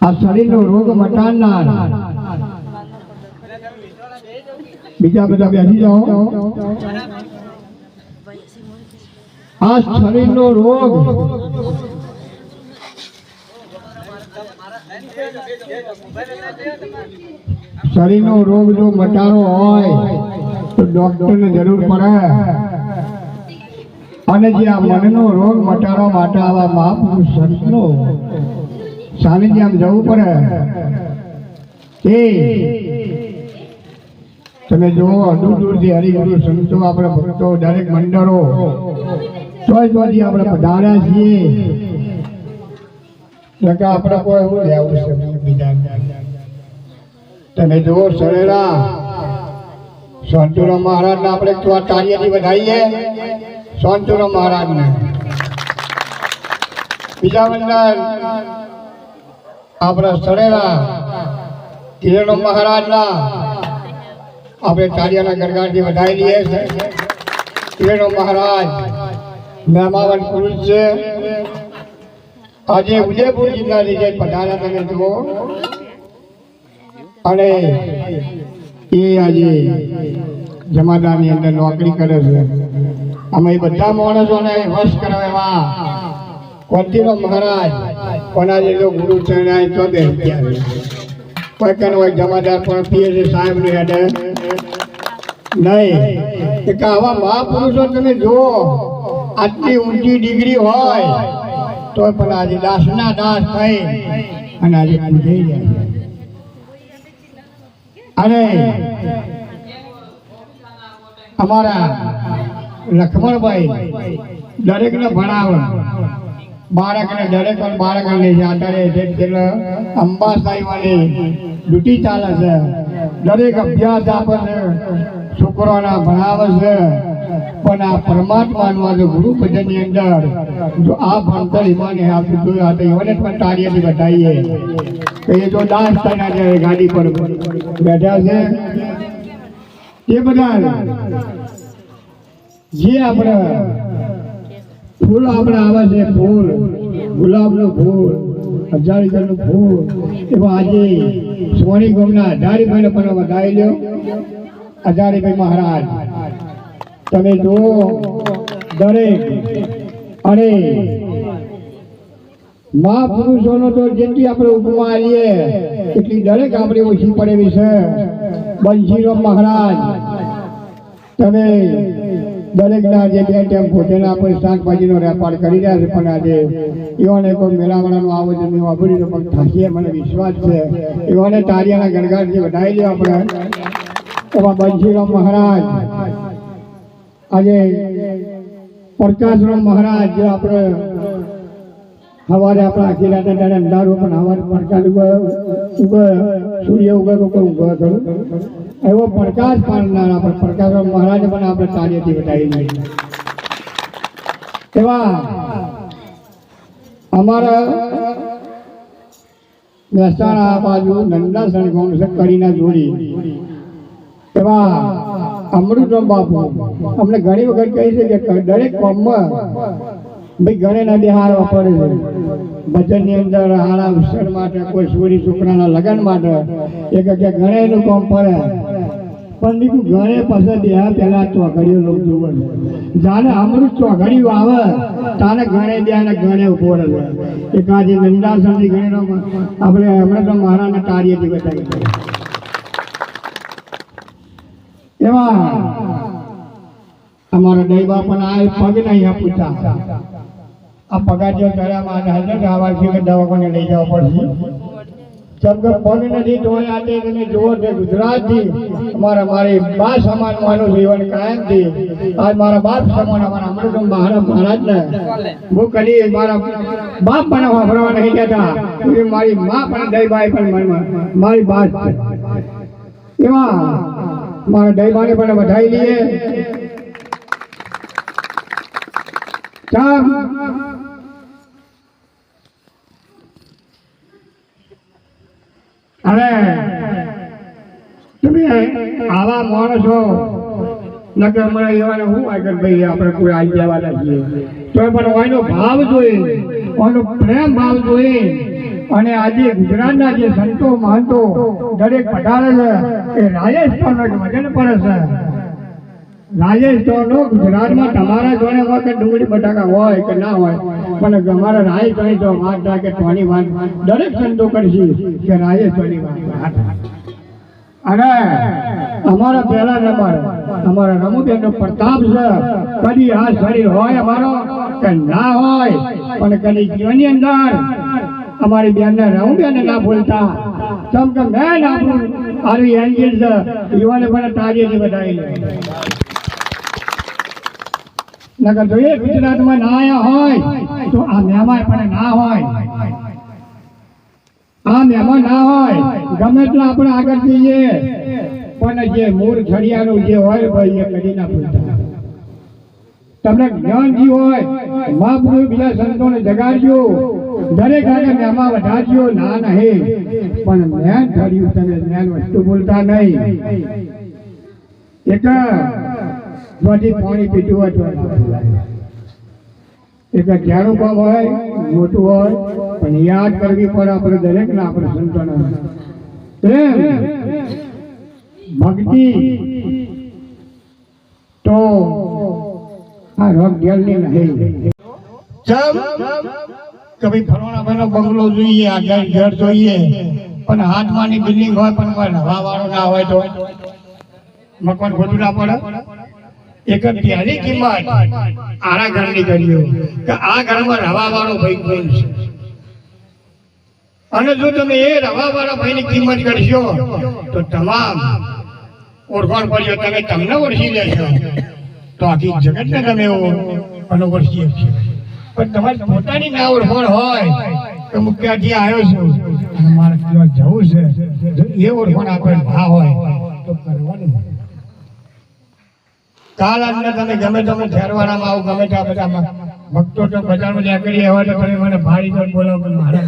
આ શરીરનો રોગ મટાડનાર બીજા બધા બેસી જાઓ આ શરીરનો રોગ શરીરનો રોગ જો મટાડવો હોય તો ડોક્ટરને જરૂર પડે અને જે આ મનનો રોગ મટાડવા માટે આવા મહાપુરુષ સંતનો સાનિધ્ય જવું પડે એ તમે જુઓ દૂર દૂરથી હરિગુરુ સંતો આપણે ભક્તો દરેક મંડળો ચોથી આપણે પધાર્યા છીએ આપણે કોઈ એવું લેવું છે બીજા તમે જુઓ સરેરા સોનતુરામ મહારાજને આપણે તાળીઓથી વધાવીએ સોનતુરામ મહારાજને બીજા મંડળ આપણા સરેરા કિરણ મહારાજના આપણે તાળીઓના ગરગાટથી વધાવી લઈએ કિરણ મહારાજ મહેમાન પુરુષ છે આજે ઉદયપુર જિલ્લાની જે પધાર્યા તમે જુઓ અને એ આજે જમાદારની અંદર નોકરી કરે છે અમે બધા માણસોને વશ કરાવવા કોંતીરામ મહારાજ કોના જેટલો ગુરુ ચરણાય તો બે કોઈ કન હોય જમાદાર પણ પીએ છે સાહેબ ને હેડે નહીં કે આવા મહાપુરુષો તમે જુઓ આટલી ઊંચી ડિગ્રી હોય તો પણ આજે દાસના દાસ થઈ અને આજે પૂજાઈ જાય અને અમારા લક્ષ્મણભાઈ દરેકને ભણાવે બાળકને દરેક બાળકને અત્યારે અંબાસાઈવાની ડ્યુટી ચાલે છે દરેક અભ્યાસ આપે છે છોકરોના ભણાવે છે પણ આ પરમાત્માનું ગુરુ ભજનની અંદર જો આ ભણતર ઈમાને આપતું જોયું તો એમને પણ તાળીઓથી બતાવીએ કે એ જો દાસ થઈને ગાડી પર બેઠા છે એ બધા જે આપણે ફૂલ આપણે આવે છે ફૂલ ગુલાબનું ફૂલ હજારીકરનું ફૂલ એમાં આજે સોની ગામના હજારીભાઈને પણ વધાવી લ્યો હજારીભાઈ મહારાજ તમે જુઓ દરેક અને મહાપુરુષોનો તો જેટલી આપણે ઉપમા આવીએ એટલી દરેક આપણે ઓછી પડેલી છે બંસીરામ મહારાજ તમે દરેકના જે બે ટાઈમ ભોજન આપણે શાકભાજીનો વેપાર કરી રહ્યા છે પણ આજે એવાને કોઈ મેળાવાળાનું આયોજન વાપર્યું પણ થશે મને વિશ્વાસ છે એવાને તાળીઓના ગણગાટથી વધાવી લ્યો આપણે એવા બંસીરામ મહારાજ આજે પ્રકાશરામ મહારાજ જો આપણે સવારે આપણા આખી રાતે ત્યારે અંધારું પણ સવારે પ્રકાશ ઉગે સૂર્ય ઉગે તો કોઈ ઉગે ખરું એવો પ્રકાશ પાડનાર આપણે પ્રકાશરામ મહારાજ પણ આપણે તાળીઓથી બતાવી દઈએ એવા અમારા મહેસાણા બાજુ નંદાસણ ગામ છે કડીના જોડી એવા અમૃતરામ બાપુ અમને ઘણી વખત કહી છે કે દરેક કોમમાં ભાઈ ઘરેના બિહાર વાપરે છે ભજનની અંદર હારા ઉત્સવ માટે કોઈ છોરી છોકરાના લગ્ન માટે એક ઘણેનું કામ પડે પણ બીજું ઘરે પાસે દેહા પેલા ચોઘડીઓ લોકો જોવે જાણે અમૃત ચોઘડીઓ આવે તાને ઘરે દેહાને ઘરે ઉભો રહે એક આજે નંદાસણની ઘરેનો આપણે હમણાં તો મહારાજને તાળીઓથી બતાવી એવા અમારા દઈ બાપાના આ પગ નહીં પૂછા આ પગાર જો કર્યા હાજર આવા છે કે દવાખાને લઈ જવા પડશે કેમ કે પગ નથી તો આજે તમે જુઓ છે ગુજરાતથી મારી બા સમાન માનું જીવન કાયમથી આજ મારા બાપ સમાન અમારા અમૃતરામ મહારાજને હું કદી મારા બાપ પણ વાપરવા નહીં કહેતા મારી મા પણ દઈબાઈ પણ મારી બાપ એવા મારા દઈબાને પણ વધાવી લઈએ અરે તમે આવા માણસો નકર મને એવાને હું આગળ ભાઈ આપણે કોઈ આવી જવાના છીએ તો પણ એનો ભાવ જોઈએ એનો પ્રેમ ભાવ જોઈએ અને આજે ગુજરાતના જે સંતો મહંતો દરેક પધારે છે એ રાજસ્થાનનો એક વચન પડે છે. રાજસ્થાનનો ગુજરાતમાં તમારા જોડે હોય કે ડુંગળી બટાકા હોય કે ના હોય, પણ અમારા રાજસ્થાની તો વાત થાય કે તોની વાત દરેક સંતો કરશે કે રાજસ્થાની વાત. અને અમારા પહેલા નંબર અમારા રમુબેનનો પ્રતાપ છે. કદી આ શરીર હોય અમારો કે ના હોય, પણ કદી જીવનની અંદર અમારી બેનને રમુબેનને ના ભૂલતા. કેમ કે મેન આપણું આરું એન્જિન છે, યુવાને પણ તાજેથી વધારી લે. નકર જોઈએ ગુજરાતમાં ના આવ્યા હોય તો આ મહેમાન પણ ના હોય, આ મહેમાન ના હોય ગમે એટલા આપણે આગળ જઈએ, પણ જે મૂળ છડિયાનું જે હોય ભાઈ એ કદી ના ભૂલતા. તમને જ્ઞાનજી હોય મહાપુરુષ બીજા સંતોને જગાડજો, દરેક આગળ મહેમાન વધારજો. ના નહીં, પણ જ્ઞાન છડિયું તમે જ્ઞાન વસ્તુ ભૂલતા નહીં. એક જોથી પાણી પીતું હોય તો એક જાણું કામ હોય મોટું હોય, પણ યાદ કરવી પડે આપણે દરેકને. આપણે સંતોને પ્રેમ ભક્તિ તો આ રોગ ગેલની નહીં. કભી ફરવાના ભાઈનો બંગલો જોઈએ, આ ઘર જોઈએ, પણ હાથમાંની બિલ્ડિંગ હોય પણ હવા વાળો ના હોય તો મકાન ખોટું ના પડે. એક પહેલી કિંમત આરા ઘરની કરીએ કે આ ઘરમાં રવા વાળો ભાઈ કોણ છે. અને જો તમે એ રવા વાળા ભાઈની કિંમત કરશો તો તમામ ઓળખાણ પડ્યો તમે તમને ઓળખી લેશો તો આખી જગતને તમે ઓળખી શકશો. પણ તમારે પોતાની ના ઓળખાણ હોય કે હું ક્યાંથી આવ્યો છું અને મારે ક્યાં જવું છે, એ ઓળખાણ આપણે ના હોય તો કરવાનું. કાલ અંદર તમે ગમે તમે ઠેરવાડામાં આવો, ગમે ત્યાં બધા ભક્તો તો બજારમાં નીકળી હોય તો તમે મને ભાડી તો બોલાવો, પણ મારા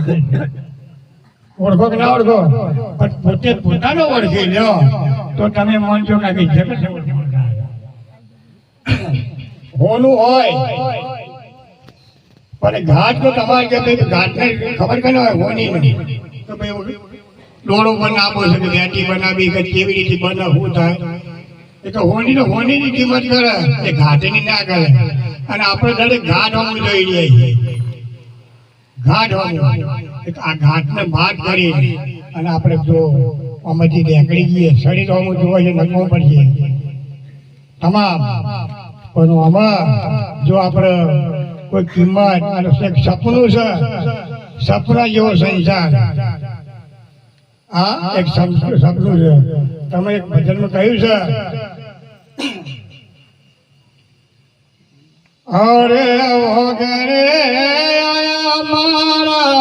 ઓળખો કે ના ઓળખો, પણ પોતે પોતાનો ઓળખી લો તો તમે માનજો કે જગત હોનું હોય. પણ ઘાટ તો તમારે કે ઘાટને ખબર કે ના હોય હોની નહીં તો ભાઈ ડોળો બનાવો છે કે બેટી બનાવી કે કેવી રીતે બનાવ શું થાય એ તો હોનીની કિંમત કરે, એ ઘાટની ના કરે. અને આપણે દરેક ઘાટ હોવું જોઈએ. ઘાટ હોવું આ ઘાટને બાદ કરી અને આપણે જો આમાંથી નીકળી જઈએ, શરીર હોવું જોવા છે નખવું પડશે તમામ. પણ આમાં જો આપણે કોઈ કિંમત અને સપનું છે, સપના જેવો સંસાર, આ એક સપનું છે. તમે એક ભજનમાં કહ્યું છે, અરે વગરે આયા મારા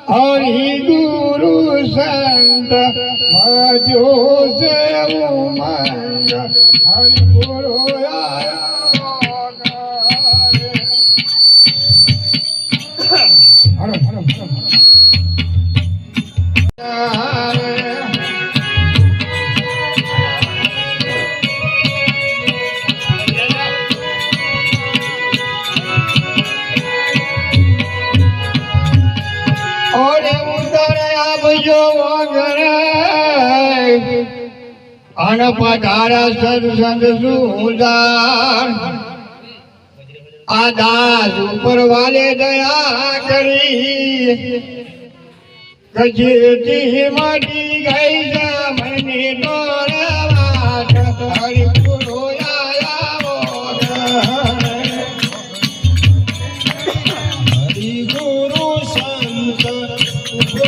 હરિ ગુરુ સંત મજો સે ઉમંગ હરિ ગુરુ પધારા સત્સંગ સુધાર આ દાસ ઉપર વાલે દયા કરી કજેતી માટી ગઈ જા મને તોરા હરિ ગુરુ હરિ ગુરુ સંત ઉભો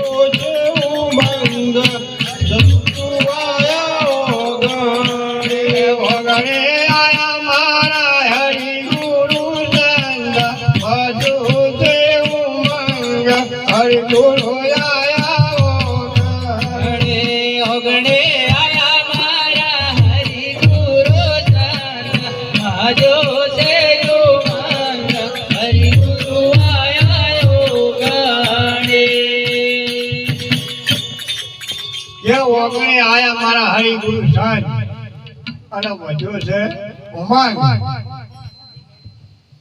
ઉમંગ હરિગુરુ સંત અને વધ્યો છે ઉમંગ.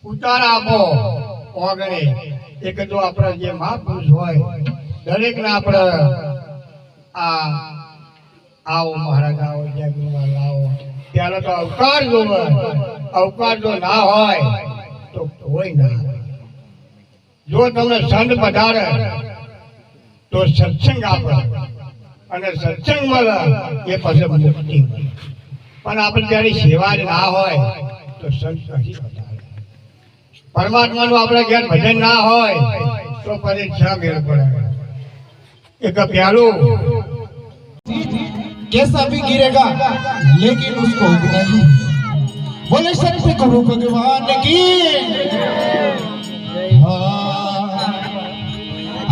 ઉતાર આપો ઓગણે એક જો આપણા જે મહાપુરુષ હોય દરેકને આપણે આવો મહારાજ આવો જગમાં આવો ત્યારે તો અવકાર જોવે. અવકાર જો ના હોય તો કોઈ ના. જો તમે સંત પધારે તો સત્સંગ આપે અને સત્સંગ મળે એ પછી મુક્તિ. પણ આપણે ત્યારે સેવા જ ના હોય તો સંત નથી પધારે. પરમાત્માનું આપણે ઘેર ભજન ના હોય તો પછી છ મેળ પડે. એક प्यारो कैसा भी गिरेगा लेकिन उसको उगना ही. बोले सत्य गुरु भगवान की. हाँ.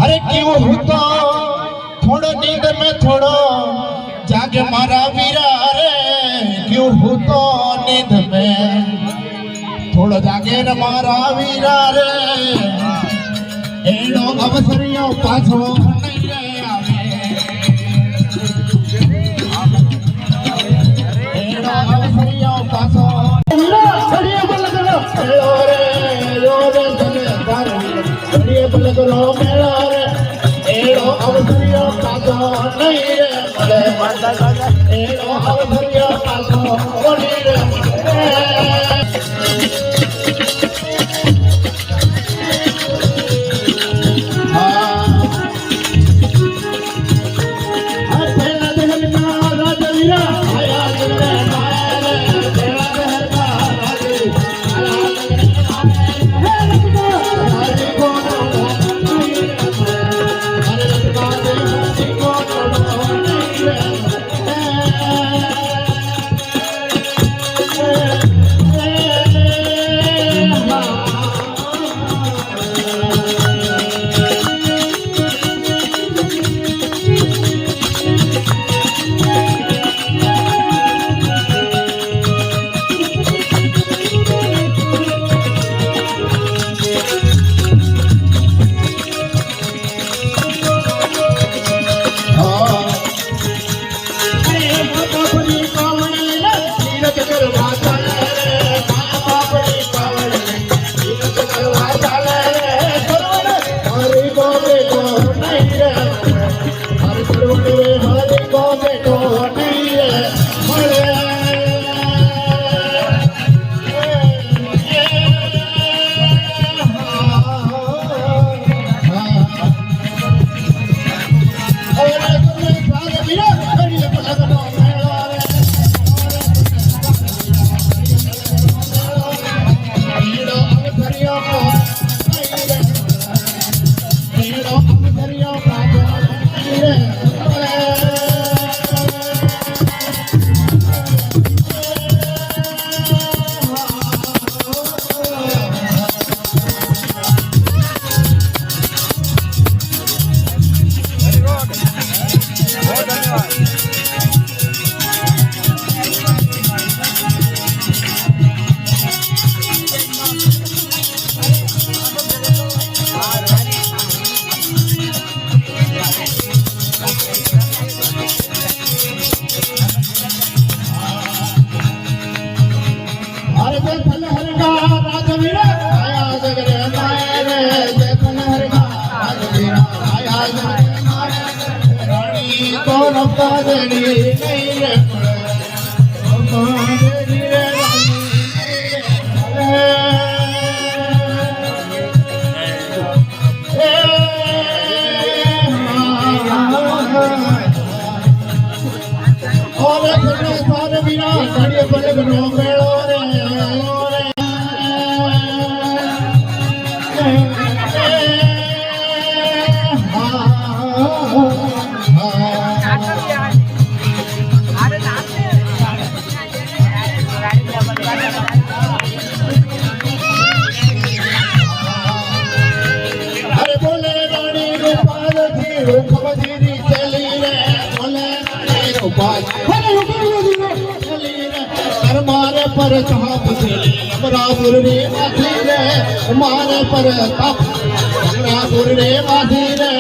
अरे क्यों होता थोड़ा नींद में थोड़ा जागे मारा वीरा रे. क्यों होता नींद में थोड़ा जागे न मारा वीरा रे. एनो अवसरियों पाछो नहीं रे आवे. एनो अवसरियों पाछो घड़िए बल करो मेलो रे. रो रे तने तार घड़िए बल करो मेलो रे. एनो अवसरियों पाछो नहीं रे મળે. एनो अवसरियों पाछो नहीं रे મળે. पर साहब अमरापुर रे माथी रे मारे पर अमरापुर रे माथी रे।